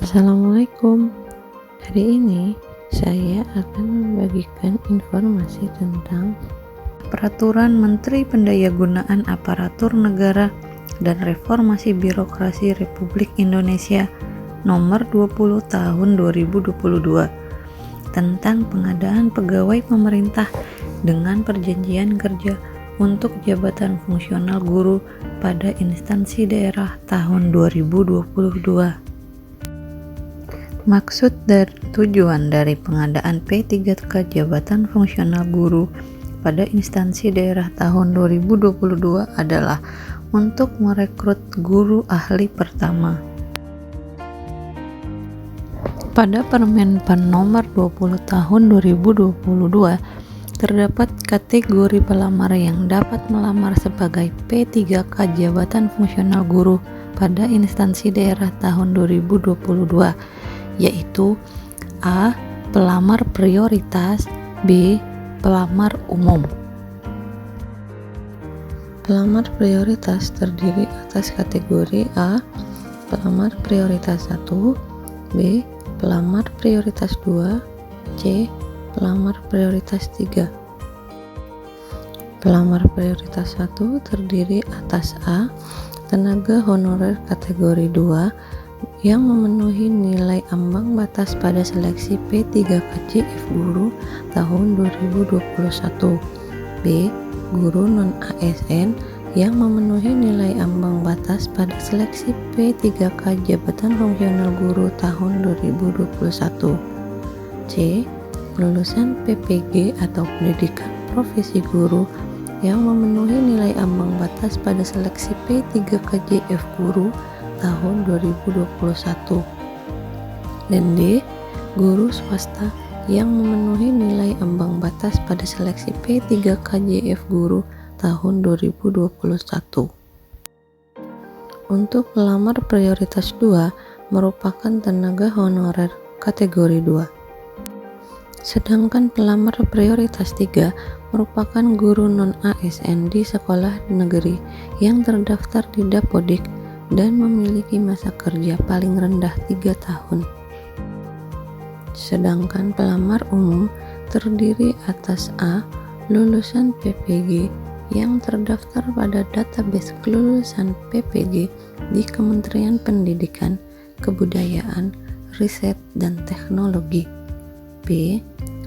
Assalamualaikum. Hari ini saya akan membagikan informasi tentang Peraturan Menteri Pendayagunaan Aparatur Negara dan Reformasi Birokrasi Republik Indonesia Nomor 20 Tahun 2022 tentang pengadaan pegawai pemerintah dengan perjanjian kerja untuk jabatan fungsional guru pada instansi daerah tahun 2022. Maksud dan tujuan dari pengadaan P3K Jabatan Fungsional Guru pada instansi daerah tahun 2022 adalah untuk merekrut guru ahli pertama. Pada Permenpan Nomor 20 Tahun 2022 terdapat kategori pelamar yang dapat melamar sebagai P3K Jabatan Fungsional Guru pada instansi daerah tahun 2022, yaitu A. Pelamar prioritas, B. Pelamar umum. Pelamar prioritas terdiri atas kategori A. Pelamar prioritas 1, B. Pelamar prioritas 2, C. Pelamar prioritas 3. Pelamar prioritas 1 terdiri atas A. Tenaga honorer kategori 2 yang memenuhi nilai ambang batas pada seleksi P3KJF Guru tahun 2021, B. Guru non-ASN yang memenuhi nilai ambang batas pada seleksi P3K Jabatan Fungsional Guru tahun 2021, C. Lulusan PPG atau Pendidikan Profesi Guru yang memenuhi nilai ambang batas pada seleksi P3KJF Guru tahun 2021, dan D. Guru swasta yang memenuhi nilai ambang batas pada seleksi P3KJF Guru tahun 2021. Untuk pelamar prioritas 2 merupakan tenaga honorer kategori 2. Sedangkan pelamar prioritas 3 merupakan guru non-ASN di sekolah negeri yang terdaftar di Dapodik dan memiliki masa kerja paling rendah 3 tahun. Sedangkan pelamar umum terdiri atas A. Lulusan PPG yang terdaftar pada database kelulusan PPG di Kementerian Pendidikan, Kebudayaan, Riset, dan Teknologi, B.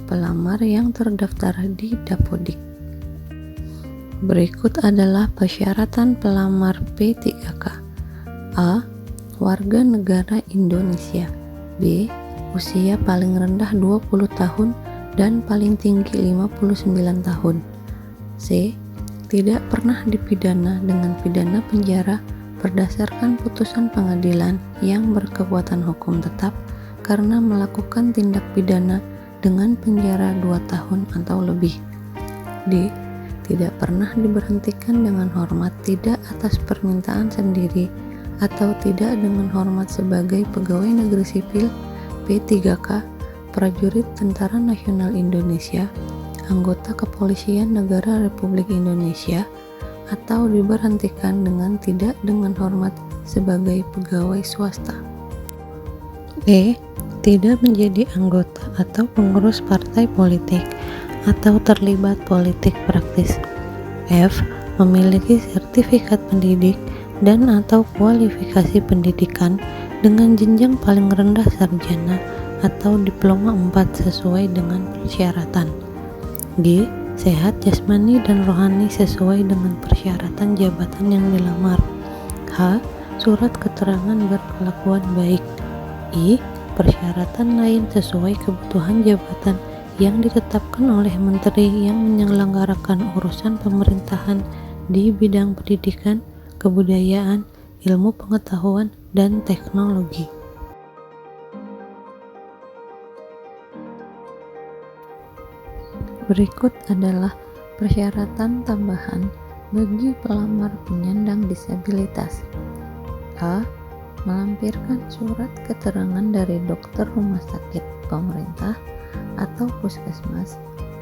Pelamar yang terdaftar di Dapodik. Berikut adalah persyaratan pelamar P3K. A. Warga negara Indonesia, B. Usia paling rendah 20 tahun dan paling tinggi 59 tahun, C. Tidak pernah dipidana dengan pidana penjara berdasarkan putusan pengadilan yang berkekuatan hukum tetap karena melakukan tindak pidana dengan penjara 2 tahun atau lebih, D. Tidak pernah diberhentikan dengan hormat tidak atas permintaan sendiri atau tidak dengan hormat sebagai pegawai negeri sipil P3K, prajurit Tentara Nasional Indonesia, anggota Kepolisian Negara Republik Indonesia, atau diberhentikan dengan tidak dengan hormat sebagai pegawai swasta. E. Tidak menjadi anggota atau pengurus partai politik atau terlibat politik praktis. F. Memiliki sertifikat pendidik dan atau kualifikasi pendidikan dengan jenjang paling rendah sarjana atau diploma 4 sesuai dengan persyaratan. G. Sehat jasmani dan rohani sesuai dengan persyaratan jabatan yang dilamar. H. Surat keterangan berkelakuan baik. I. Persyaratan lain sesuai kebutuhan jabatan yang ditetapkan oleh menteri yang menyelenggarakan urusan pemerintahan di bidang pendidikan, kebudayaan, ilmu pengetahuan, dan teknologi. Berikut adalah persyaratan tambahan bagi pelamar penyandang disabilitas. A. Melampirkan surat keterangan dari dokter rumah sakit pemerintah atau puskesmas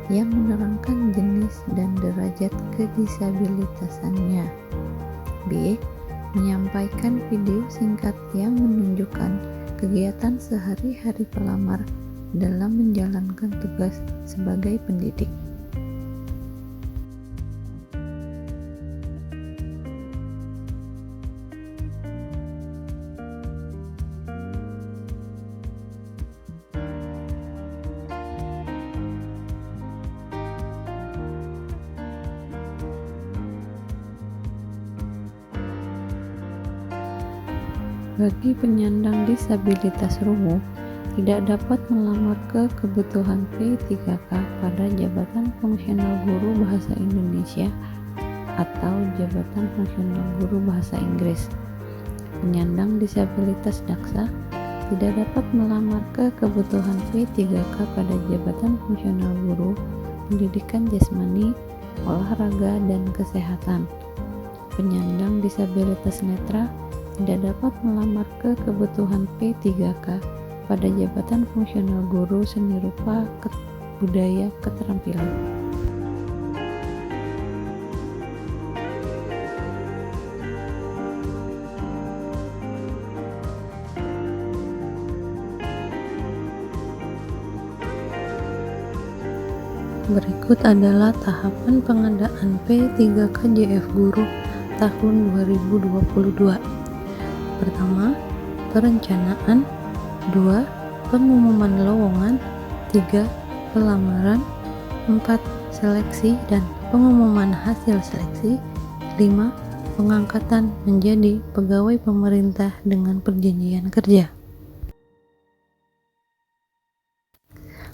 yang menerangkan jenis dan derajat kedisabilitasannya. B. Menyampaikan video singkat yang menunjukkan kegiatan sehari-hari pelamar dalam menjalankan tugas sebagai pendidik. Bagi penyandang disabilitas rungu, tidak dapat melamar ke kebutuhan P3K pada jabatan fungsional guru bahasa Indonesia atau jabatan fungsional guru bahasa Inggris. Penyandang disabilitas daksa tidak dapat melamar ke kebutuhan P3K pada jabatan fungsional guru pendidikan jasmani, olahraga, dan kesehatan. Penyandang disabilitas netra tidak dapat melamar ke kebutuhan P3K pada jabatan fungsional guru seni rupa budaya keterampilan. Berikut adalah tahapan pengadaan P3K JF Guru tahun 2022. Pertama, perencanaan. 2. Pengumuman lowongan. 3. Pelamaran. 4. Seleksi dan pengumuman hasil seleksi. 5. Pengangkatan menjadi pegawai pemerintah dengan perjanjian kerja.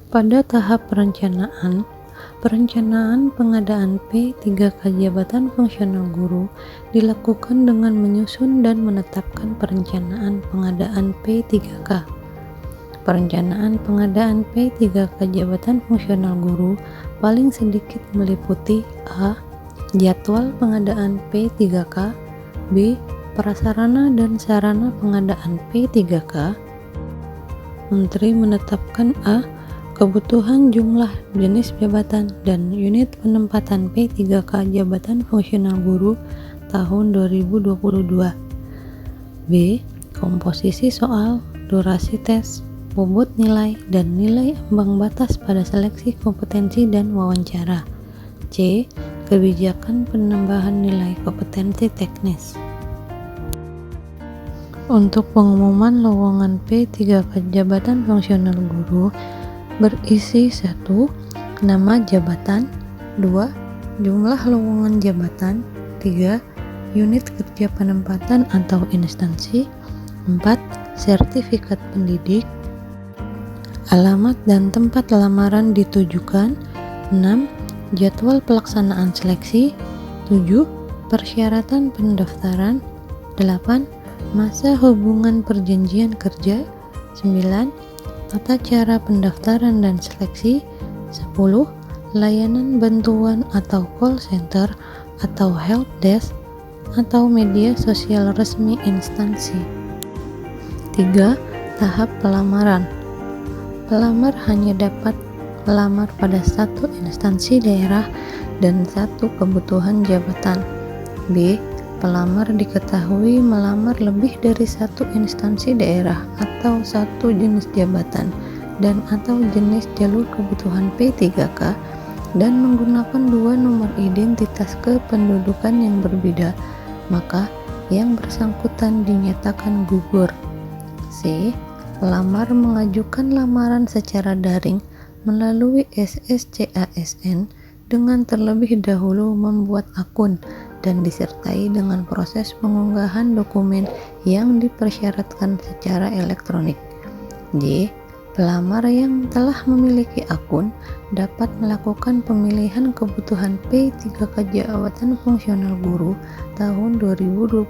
Pada tahap perencanaan pengadaan P3K jabatan fungsional guru dilakukan dengan menyusun dan menetapkan perencanaan pengadaan P3K. Perencanaan pengadaan P3K jabatan fungsional guru paling sedikit meliputi A. Jadwal pengadaan P3K. B. Prasarana dan sarana pengadaan P3K. Menteri menetapkan A. Kebutuhan jumlah jenis jabatan dan unit penempatan P3K jabatan fungsional guru tahun 2022. B. Komposisi soal, durasi tes, bobot nilai, dan nilai ambang batas pada seleksi kompetensi dan wawancara. C. Kebijakan penambahan nilai kompetensi teknis. Untuk pengumuman lowongan P3K jabatan fungsional guru berisi 1. Nama jabatan. 2. Jumlah lowongan jabatan. 3. Unit kerja penempatan atau instansi. 4. Sertifikat pendidik. Alamat dan tempat lamaran ditujukan. 6. Jadwal pelaksanaan seleksi. 7. Persyaratan pendaftaran. 8. Masa hubungan perjanjian kerja. 9. Tata cara pendaftaran dan seleksi. 10. Layanan bantuan atau call center atau help desk atau media sosial resmi instansi. 3. Tahap pelamaran. Pelamar hanya dapat melamar pada satu instansi daerah dan satu kebutuhan jabatan. B. Pelamar diketahui melamar lebih dari satu instansi daerah atau satu jenis jabatan dan atau jenis jalur kebutuhan P3K dan menggunakan dua nomor identitas kependudukan yang berbeda, maka yang bersangkutan dinyatakan gugur. C. Pelamar mengajukan lamaran secara daring melalui SSCASN dengan terlebih dahulu membuat akun dan disertai dengan proses pengunggahan dokumen yang dipersyaratkan secara elektronik. D. Pelamar yang telah memiliki akun dapat melakukan pemilihan kebutuhan P3K jabatan fungsional guru tahun 2022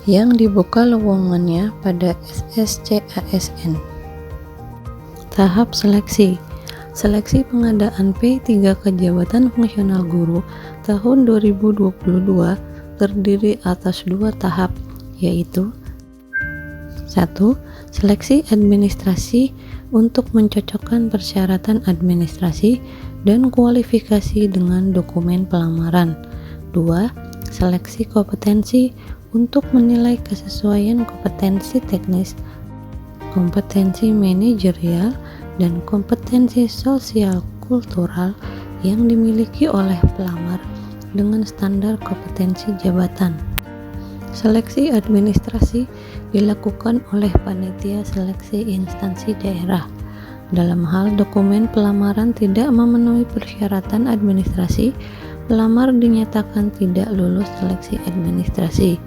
yang dibuka lowongannya pada SSCASN. Tahap seleksi. Seleksi pengadaan P3K jabatan fungsional guru tahun 2022 terdiri atas dua tahap, yaitu 1. Seleksi administrasi untuk mencocokkan persyaratan administrasi dan kualifikasi dengan dokumen pelamaran. 2. Seleksi kompetensi untuk menilai kesesuaian kompetensi teknis kompetensi manajerial, dan kompetensi sosial kultural yang dimiliki oleh pelamar dengan standar kompetensi jabatan. Seleksi administrasi dilakukan oleh panitia seleksi instansi daerah. Dalam hal dokumen pelamaran tidak memenuhi persyaratan administrasi, pelamar dinyatakan tidak lulus seleksi administrasi.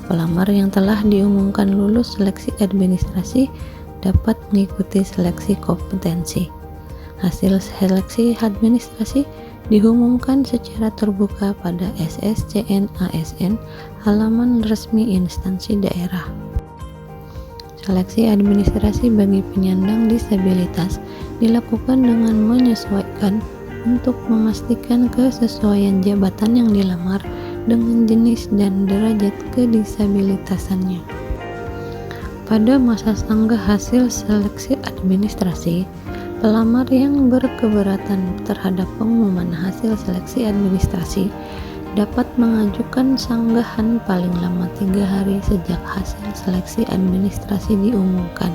Pelamar yang telah diumumkan lulus seleksi administrasi dapat mengikuti seleksi kompetensi. Hasil seleksi administrasi diumumkan secara terbuka pada SSCN ASN halaman resmi instansi daerah. Seleksi administrasi bagi penyandang disabilitas dilakukan dengan menyesuaikan untuk memastikan kesesuaian jabatan yang dilamar dengan jenis dan derajat kedisabilitasannya. Pada masa sanggah hasil seleksi administrasi, pelamar yang berkeberatan terhadap pengumuman hasil seleksi administrasi dapat mengajukan sanggahan paling lama 3 hari sejak hasil seleksi administrasi diumumkan.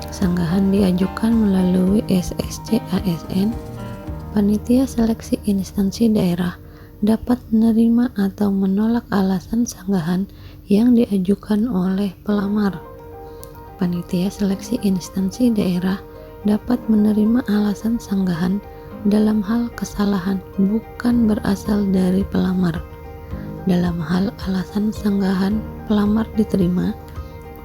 Sanggahan diajukan melalui SSC ASN. Panitia seleksi instansi daerah dapat menerima atau menolak alasan sanggahan yang diajukan oleh pelamar. Panitia seleksi instansi daerah dapat menerima alasan sanggahan dalam hal kesalahan bukan berasal dari pelamar. Dalam hal alasan sanggahan pelamar diterima,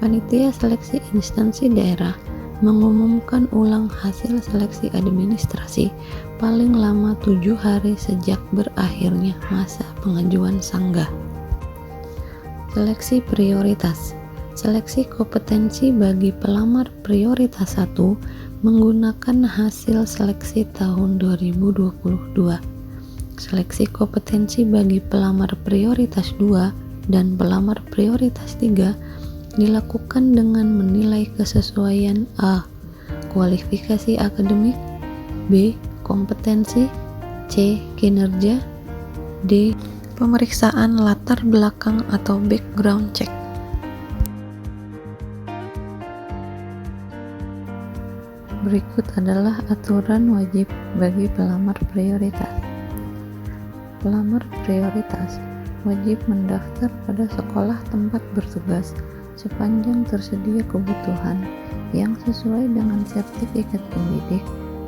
panitia seleksi instansi daerah mengumumkan ulang hasil seleksi administrasi paling lama 7 hari sejak berakhirnya masa pengajuan sanggah. Seleksi prioritas. Seleksi kompetensi bagi pelamar prioritas 1 menggunakan hasil seleksi tahun 2022. Seleksi kompetensi bagi pelamar prioritas 2 dan pelamar prioritas 3 dilakukan dengan menilai kesesuaian A. Kualifikasi akademik, B. Kompetensi, C. Kinerja, D. Pemeriksaan latar belakang atau background check. Berikut adalah aturan wajib bagi pelamar prioritas. Pelamar prioritas wajib mendaftar pada sekolah tempat bertugas sepanjang tersedia kebutuhan yang sesuai dengan sertifikat pendidik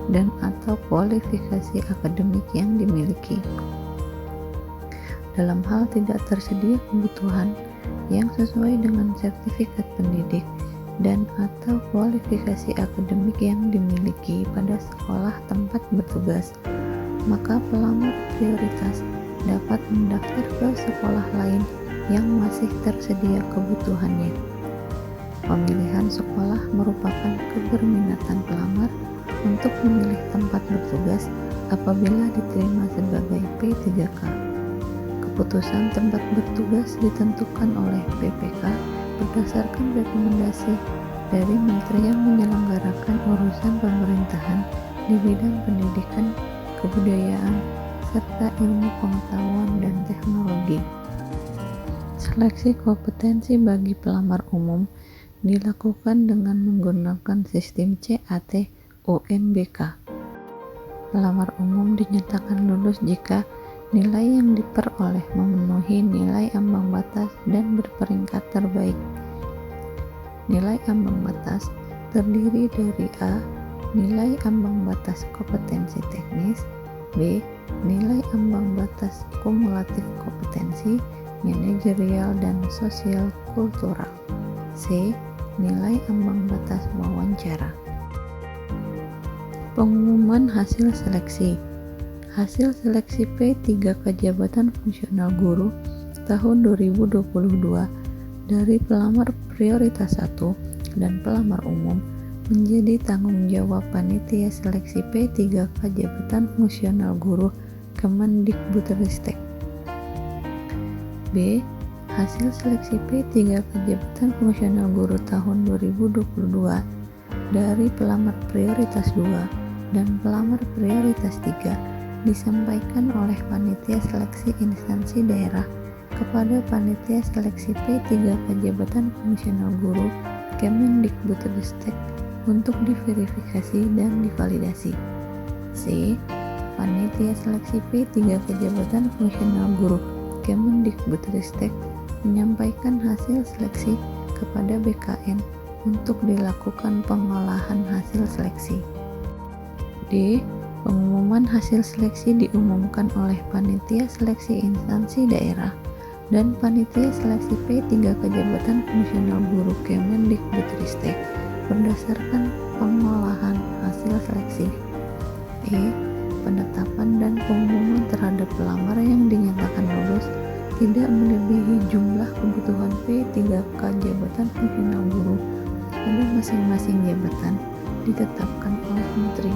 dan atau kualifikasi akademik yang dimiliki. Dalam hal tidak tersedia kebutuhan yang sesuai dengan sertifikat pendidik dan atau kualifikasi akademik yang dimiliki pada sekolah tempat bertugas, maka pelamar prioritas dapat mendaftar ke sekolah lain yang masih tersedia kebutuhannya. Pemilihan sekolah merupakan keberminatan pelamar untuk memilih tempat bertugas apabila diterima sebagai P3K. Keputusan tempat bertugas ditentukan oleh PPK berdasarkan rekomendasi dari Menteri yang menyelenggarakan urusan pemerintahan di bidang pendidikan, kebudayaan, serta ilmu pengetahuan dan teknologi. Seleksi kompetensi bagi pelamar umum dilakukan dengan menggunakan sistem CAT UNBK. Pelamar umum dinyatakan lulus jika nilai yang diperoleh memenuhi nilai ambang batas dan berperingkat terbaik. Nilai ambang batas terdiri dari A. Nilai ambang batas kompetensi teknis, B. Nilai ambang batas kumulatif kompetensi manajerial dan sosial kultural, C. Nilai ambang batas wawancara. Pengumuman hasil seleksi. Hasil seleksi P3K Jabatan Fungsional Guru tahun 2022 dari pelamar prioritas 1 dan pelamar umum menjadi tanggung jawab panitia seleksi P3K Jabatan Fungsional Guru Kemendikbudristek. B. Hasil seleksi P3K Jabatan Fungsional Guru tahun 2022 dari pelamar prioritas 2 dan pelamar prioritas 3 disampaikan oleh panitia seleksi instansi daerah kepada panitia seleksi P3K Jabatan Fungsional Guru Kemendikbudristek untuk diverifikasi dan divalidasi. C. Panitia Seleksi P3K Jabatan Fungsional Guru Kemendikbudristek menyampaikan hasil seleksi kepada BKN untuk dilakukan pengolahan hasil seleksi. D. Pengumuman hasil seleksi diumumkan oleh Panitia Seleksi Instansi Daerah dan Panitia Seleksi P3K Jabatan Fungsional Guru Kemendikbudristek berdasarkan pengolahan hasil seleksi. E. Penetapan dan pengumuman terhadap pelamar yang dinyatakan lulus tidak melebihi jumlah kebutuhan P3K Jabatan Fungsional Guru pada masing-masing jabatan ditetapkan oleh Menteri.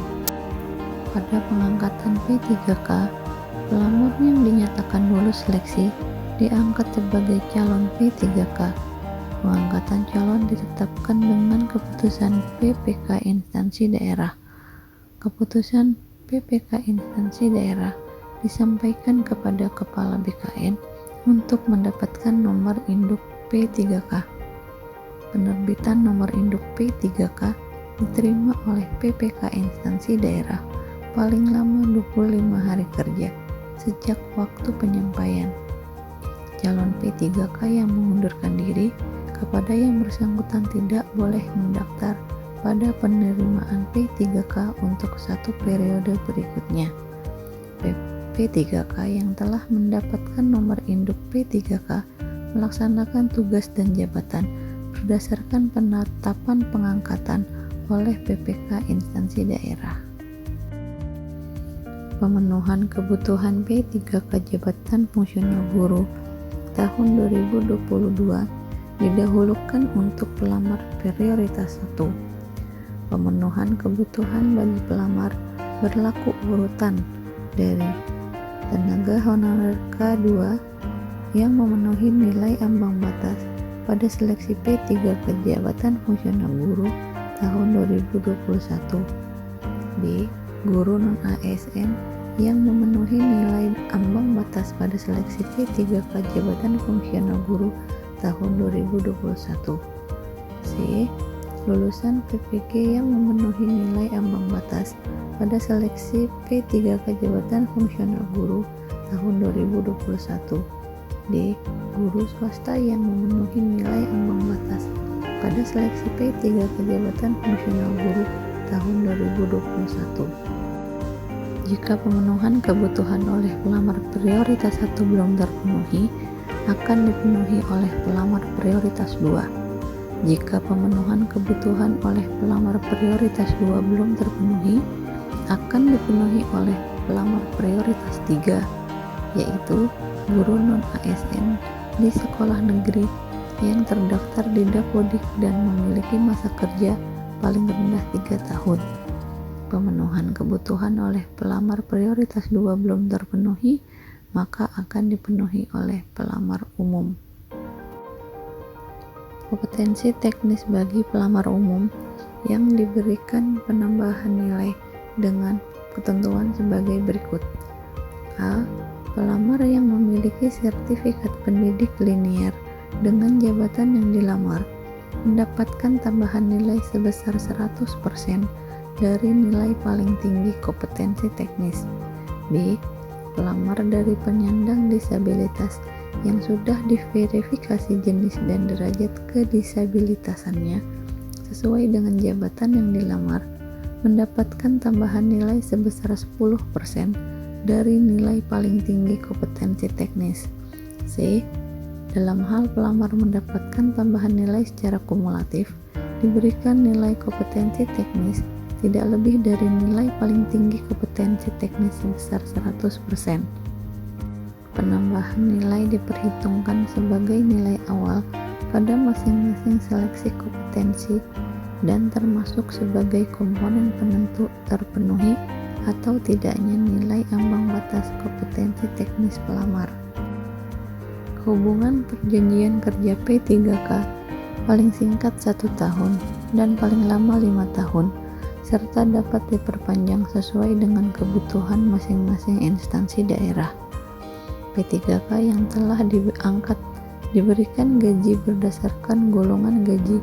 Pada pengangkatan P3K, pelamar yang dinyatakan lulus seleksi diangkat sebagai calon P3K. Pengangkatan calon ditetapkan dengan keputusan PPK Instansi Daerah. Keputusan PPK Instansi Daerah disampaikan kepada Kepala BKN untuk mendapatkan nomor induk P3K. Penerbitan nomor induk P3K diterima oleh PPK Instansi Daerah paling lama 25 hari kerja sejak waktu penyampaian. Calon P3K yang mengundurkan diri kepada yang bersangkutan tidak boleh mendaftar pada penerimaan P3K untuk satu periode berikutnya. P3K yang telah mendapatkan nomor induk P3K melaksanakan tugas dan jabatan berdasarkan penetapan pengangkatan oleh PPK Instansi Daerah. Pemenuhan kebutuhan P3K Jabatan Fungsional Guru tahun 2022 didahulukan untuk pelamar prioritas 1. Pemenuhan kebutuhan bagi pelamar berlaku urutan dari tenaga honorer K2 yang memenuhi nilai ambang batas pada seleksi P3K Jabatan Fungsional Guru tahun 2021. B. Guru non-ASN yang memenuhi nilai ambang batas pada seleksi P3K Jabatan Fungsional Guru tahun 2021. C. Lulusan PPG yang memenuhi nilai ambang batas pada seleksi P3K Jabatan Fungsional Guru tahun 2021. D. Guru swasta yang memenuhi nilai ambang batas pada seleksi P3K Jabatan Fungsional Guru tahun 2021. Jika pemenuhan kebutuhan oleh pelamar prioritas 1 belum terpenuhi, akan dipenuhi oleh pelamar prioritas 2. Jika pemenuhan kebutuhan oleh pelamar prioritas 2 belum terpenuhi, akan dipenuhi oleh pelamar prioritas 3, yaitu guru non-ASN di sekolah negeri yang terdaftar di Dapodik dan memiliki masa kerja paling rendah 3 tahun. Pemenuhan kebutuhan oleh pelamar prioritas 2 belum terpenuhi, maka akan dipenuhi oleh pelamar umum. Kompetensi teknis bagi pelamar umum yang diberikan penambahan nilai dengan ketentuan sebagai berikut. A. Pelamar yang memiliki sertifikat pendidik linier dengan jabatan yang dilamar mendapatkan tambahan nilai sebesar 100% dari nilai paling tinggi kompetensi teknis. B. Pelamar dari penyandang disabilitas yang sudah diverifikasi jenis dan derajat kedisabilitasannya sesuai dengan jabatan yang dilamar mendapatkan tambahan nilai sebesar 10% dari nilai paling tinggi kompetensi teknis. C. Dalam hal pelamar mendapatkan tambahan nilai secara kumulatif, diberikan nilai kompetensi teknis tidak lebih dari nilai paling tinggi kompetensi teknis sebesar 100%. Penambahan nilai diperhitungkan sebagai nilai awal pada masing-masing seleksi kompetensi dan termasuk sebagai komponen penentu terpenuhi atau tidaknya nilai ambang batas kompetensi teknis pelamar. Hubungan perjanjian kerja P3K paling singkat 1 tahun dan paling lama 5 tahun serta dapat diperpanjang sesuai dengan kebutuhan masing-masing instansi daerah. P3K yang telah diangkat diberikan gaji berdasarkan golongan gaji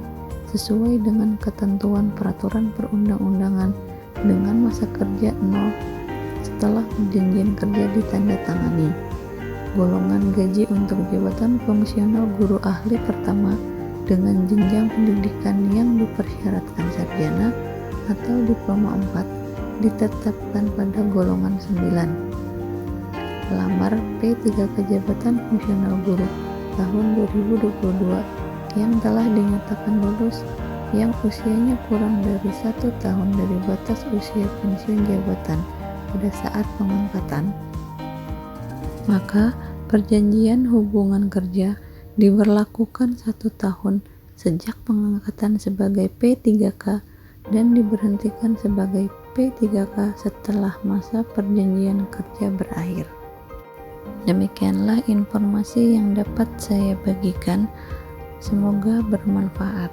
sesuai dengan ketentuan peraturan perundang-undangan dengan masa kerja 0 setelah perjanjian kerja ditandatangani. Golongan gaji untuk jabatan fungsional guru ahli pertama dengan jenjang pendidikan yang dipersyaratkan sarjana atau diploma 4 ditetapkan pada golongan 9. Pelamar P3K jabatan fungsional guru tahun 2022 yang telah dinyatakan lulus yang usianya kurang dari 1 tahun dari batas usia pensiun jabatan pada saat pengangkatan, maka perjanjian hubungan kerja diberlakukan 1 tahun sejak pengangkatan sebagai P3K dan diberhentikan sebagai P3K setelah masa perjanjian kerja berakhir. Demikianlah informasi yang dapat saya bagikan. Semoga bermanfaat.